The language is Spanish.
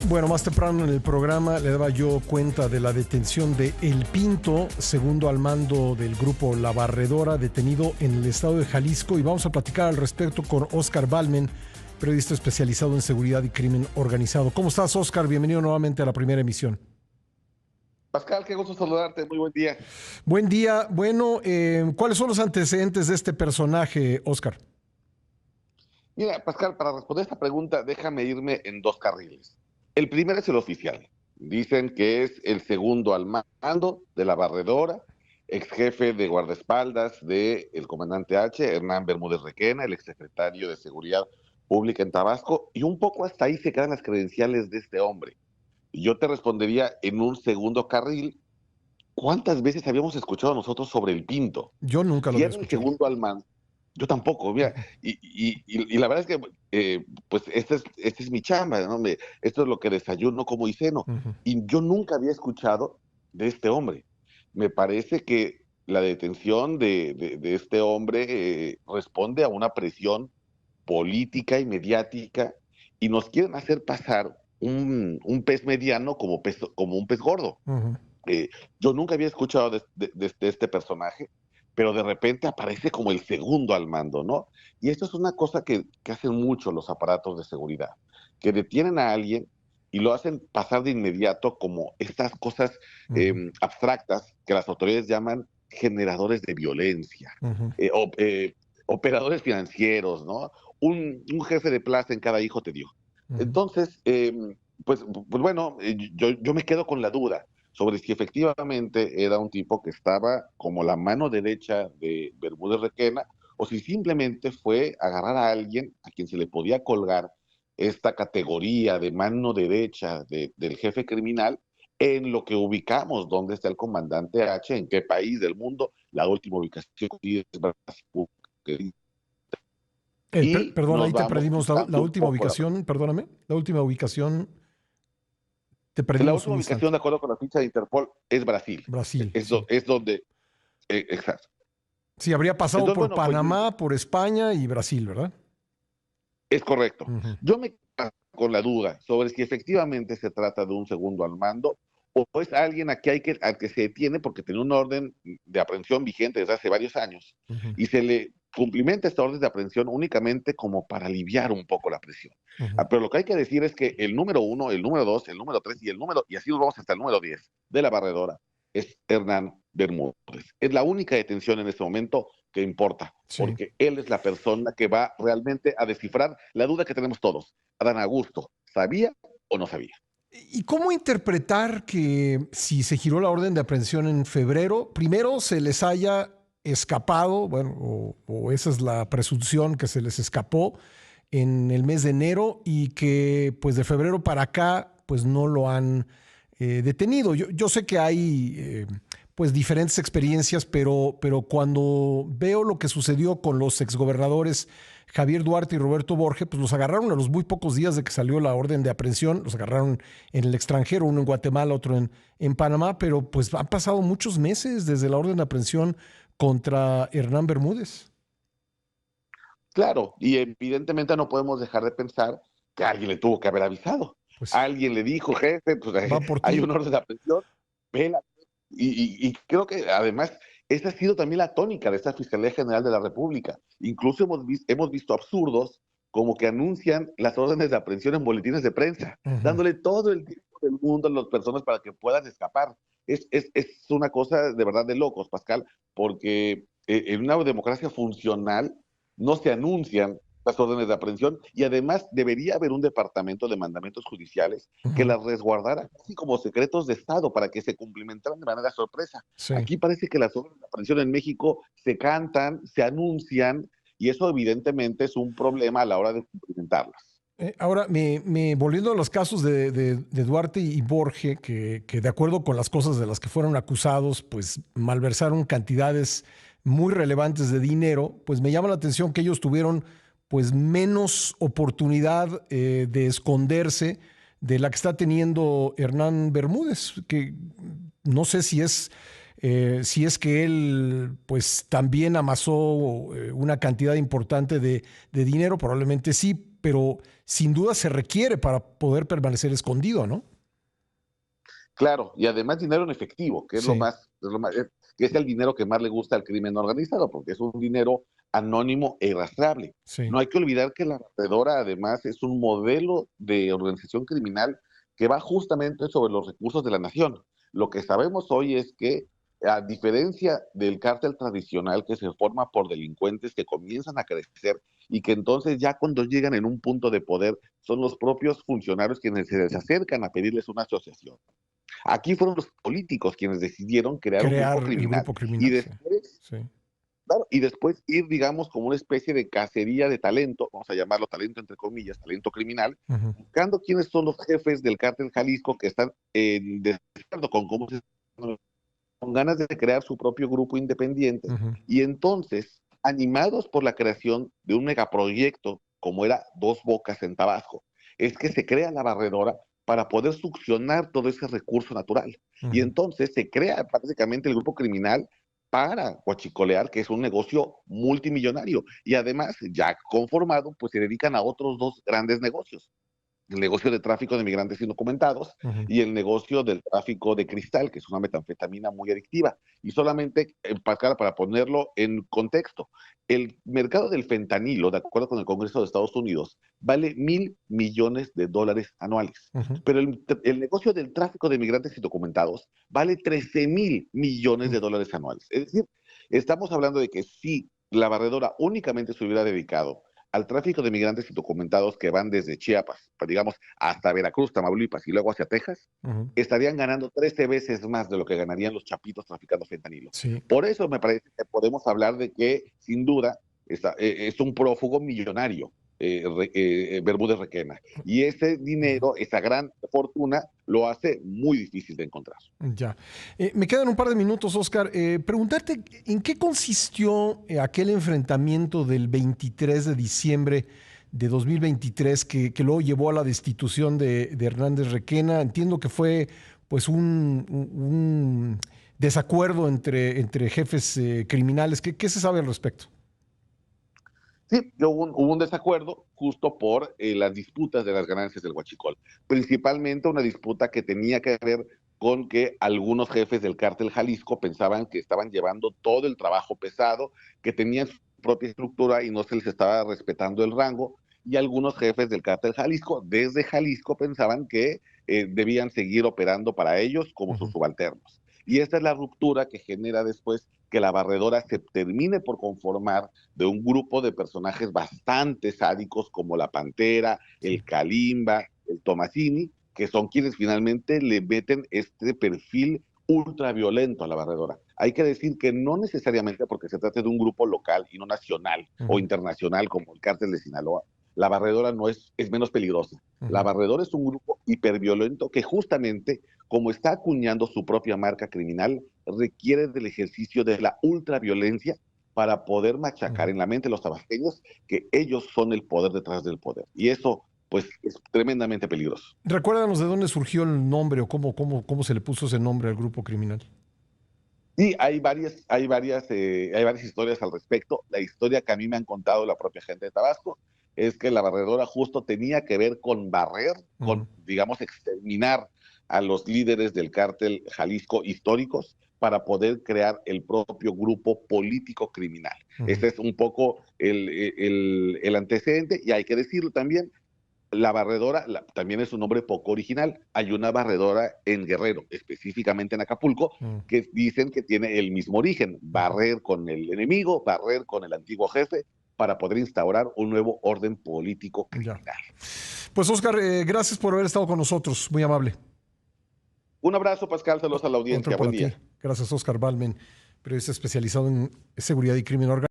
Bueno, más temprano en el programa le daba yo cuenta de la detención de El Pinto, segundo al mando del grupo La Barredora, detenido en el estado de Jalisco, y vamos a platicar al respecto con Oscar Balmen, periodista especializado en seguridad y crimen organizado. ¿Cómo estás, Oscar? Bienvenido nuevamente a la primera emisión. Pascal, qué gusto saludarte. Muy buen día. Buen día. Bueno, ¿cuáles son los antecedentes de este personaje, Oscar? Mira, Pascal, para responder esta pregunta, déjame irme en dos carriles. El primero es el oficial. Dicen que es el segundo al mando de la barredora, ex jefe de guardaespaldas del comandante H, Hernán Bermúdez Requena, el exsecretario de Seguridad Pública en Tabasco, y un poco hasta ahí se quedan las credenciales de este hombre. Y yo te respondería en un segundo carril, ¿cuántas veces habíamos escuchado nosotros sobre el Pinto? Yo nunca lo Si había era el escuchado. segundo al mando, yo tampoco, mira, y la verdad es que, pues, esta es mi chamba, ¿no? Esto es lo que desayuno, como y ceno, Uh-huh. y yo nunca había escuchado de este hombre. Me parece que la detención de este hombre responde a una presión política y mediática, y nos quieren hacer pasar un pez mediano como un pez gordo. Uh-huh. Eh, yo nunca había escuchado de este personaje, pero de repente aparece como el segundo al mando, ¿no? Y esto es una cosa que hacen mucho los aparatos de seguridad, que detienen a alguien y lo hacen pasar de inmediato como estas cosas Uh-huh. abstractas que las autoridades llaman generadores de violencia, Uh-huh. eh, o, eh, operadores financieros, ¿no? Un jefe de plaza en cada hijo te dio. Uh-huh. Entonces, pues bueno, yo me quedo con la duda sobre si efectivamente era un tipo que estaba como la mano derecha de Bermúdez Requena, o si simplemente fue agarrar a alguien a quien se le podía colgar esta categoría de mano derecha del jefe criminal, en lo que ubicamos dónde está el comandante H, en qué país del mundo, la última ubicación es Brasil. Y Perdón, ahí nos te vamos perdimos la quitando un última poco ubicación, perdóname. La última ubicación, te la perdimos última un ubicación, instante. de acuerdo con la ficha de Interpol, es Brasil. Brasil, sí. Es donde, exacto. Sí, habría pasado Entonces, por bueno, pues Panamá, por España y Brasil, ¿verdad? es correcto. Uh-huh. Yo me quedo con la duda sobre si efectivamente se trata de un segundo al mando o es alguien al que se detiene porque tiene una orden de aprehensión vigente desde hace varios años Uh-huh. y se le cumplimenta esta orden de aprehensión únicamente como para aliviar un poco la presión. Uh-huh. Pero lo que hay que decir es que el número 1, el número 2, el número 3 y así nos vamos hasta el número 10 de la barredora, es Hernán Bermúdez. Es la única detención en este momento que importa, Sí. porque él es la persona que va realmente a descifrar la duda que tenemos todos. Adán Augusto, ¿sabía o no sabía? ¿Y cómo interpretar que si se giró la orden de aprehensión en febrero, primero se les haya escapado, bueno, o esa es la presunción, que se les escapó en el mes de enero y que pues de febrero para acá pues no lo han detenido? Yo sé que hay pues diferentes experiencias, pero cuando veo lo que sucedió con los exgobernadores Javier Duarte y Roberto Borge, pues los agarraron a los muy pocos días de que salió la orden de aprehensión, los agarraron en el extranjero, uno en Guatemala, otro en Panamá, pero pues han pasado muchos meses desde la orden de aprehensión contra Hernán Bermúdez. Claro, y evidentemente no podemos dejar de pensar que alguien le tuvo que haber avisado. Pues sí, Alguien le dijo, jefe, pues va por hay ti. un orden de aprehensión, vela. Y creo que además esa ha sido también la tónica de esta Fiscalía General de la República. Incluso hemos visto absurdos como que anuncian las órdenes de aprehensión en boletines de prensa, Uh-huh. dándole todo el tiempo del mundo a las personas para que puedan escapar. Es una cosa de verdad de locos, Pascal, porque en una democracia funcional no se anuncian las órdenes de aprehensión y además debería haber un departamento de mandamientos judiciales que Uh-huh. las resguardara así como secretos de Estado para que se cumplimentaran de manera sorpresa. Sí. Aquí parece que las órdenes de aprehensión en México se cantan, se anuncian y eso evidentemente es un problema a la hora de cumplimentarlas. Ahora, volviendo a los casos de Duarte y Borge, que de acuerdo con las cosas de las que fueron acusados, pues malversaron cantidades muy relevantes de dinero, pues me llama la atención que ellos tuvieron pues menos oportunidad de esconderse de la que está teniendo Hernán Bermúdez, que no sé si es que él pues también amasó una cantidad importante de dinero, probablemente sí, pero sin duda se requiere para poder permanecer escondido, ¿no? Claro, y además dinero en efectivo, que Sí, que es el dinero que más le gusta al crimen organizado, porque es un dinero anónimo e irrastrable. sí. No hay que olvidar que la barredora además es un modelo de organización criminal que va justamente sobre los recursos de la nación. Lo que sabemos hoy es que, a diferencia del cártel tradicional que se forma por delincuentes que comienzan a crecer y que entonces ya cuando llegan en un punto de poder son los propios funcionarios quienes se les acercan a pedirles una asociación. Aquí fueron los políticos quienes decidieron crear un Crear grupo el criminal grupo y criminal, sí. después, Sí. claro, y después ir, digamos, como una especie de cacería de talento, vamos a llamarlo talento entre comillas, talento criminal, Ujú, buscando quiénes son los jefes del cártel Jalisco que están en desacuerdo con cómo se, con ganas de crear su propio grupo independiente. ujú, Y entonces, animados por la creación de un megaproyecto como era Dos Bocas en Tabasco, es que se crea la barredora para poder succionar todo ese recurso natural. Y ujú. entonces se crea prácticamente el grupo criminal para huachicolear, que es un negocio multimillonario. Y además, ya conformado, pues se dedican a otros dos grandes negocios: el negocio de tráfico de migrantes indocumentados Ujú. y el negocio del tráfico de cristal, que es una metanfetamina muy adictiva. Y solamente, para ponerlo en contexto, el mercado del fentanilo, de acuerdo con el Congreso de Estados Unidos, vale $1,000 millones anuales. Ujú. Pero el negocio del tráfico de migrantes indocumentados vale $13,000 millones anuales. Es decir, estamos hablando de que si la barredora únicamente se hubiera dedicado al tráfico de migrantes indocumentados que van desde Chiapas, pues, digamos, hasta Veracruz, Tamaulipas y luego hacia Texas, Ujú. estarían ganando 13 veces más de lo que ganarían los chapitos traficando fentanilo. Sí, Por eso me parece que podemos hablar de que, sin duda, es un prófugo millonario, Bermúdez Requena. Y ese dinero, esa gran fortuna, lo hace muy difícil de encontrar. ya. Me quedan un par de minutos, Oscar. Preguntarte en qué consistió aquel enfrentamiento del 23 de diciembre de 2023 que luego llevó a la destitución de Hernández Requena. Entiendo que fue pues un desacuerdo entre jefes criminales. ¿Qué se sabe al respecto? Sí, hubo un desacuerdo justo por las disputas de las ganancias del huachicol. Principalmente una disputa que tenía que ver con que algunos jefes del cártel Jalisco pensaban que estaban llevando todo el trabajo pesado, que tenían su propia estructura y no se les estaba respetando el rango. Y algunos jefes del cártel Jalisco, desde Jalisco, pensaban que debían seguir operando para ellos como sus Ujú, subalternos. Y esta es la ruptura que genera después que la barredora se termine por conformar de un grupo de personajes bastante sádicos como la Pantera, sí. el Kalimba, el Tomasini, que son quienes finalmente le meten este perfil ultraviolento a la barredora. Hay que decir que no necesariamente porque se trate de un grupo local y no nacional o Ujú, internacional como el cártel de Sinaloa, la barredora no es menos peligrosa. La ujú. barredora es un grupo hiperviolento que justamente, como está acuñando su propia marca criminal, requiere del ejercicio de la ultraviolencia para poder machacar Ujú. en la mente de los tabasqueños que ellos son el poder detrás del poder. Y eso, pues, es tremendamente peligroso. Recuérdanos de dónde surgió el nombre o cómo se le puso ese nombre al grupo criminal. Y hay varias historias al respecto. La historia que a mí me han contado la propia gente de Tabasco es que la barredora justo tenía que ver con barrer, con, Ujú, digamos, exterminar a los líderes del cártel Jalisco históricos para poder crear el propio grupo político criminal. ujú. Ese es un poco el antecedente, y hay que decirlo también, la barredora también es un nombre poco original. Hay una barredora en Guerrero, específicamente en Acapulco, Mm, que dicen que tiene el mismo origen: ujú. barrer con el enemigo, barrer con el antiguo jefe, para poder instaurar un nuevo orden político Ya. criminal. Pues Oscar, gracias por haber estado con nosotros, muy amable. Un abrazo, Pascal, saludos a la Otro audiencia, para buen ti. día. Gracias, Oscar Balmen, periodista especializado en seguridad y crimen organizado.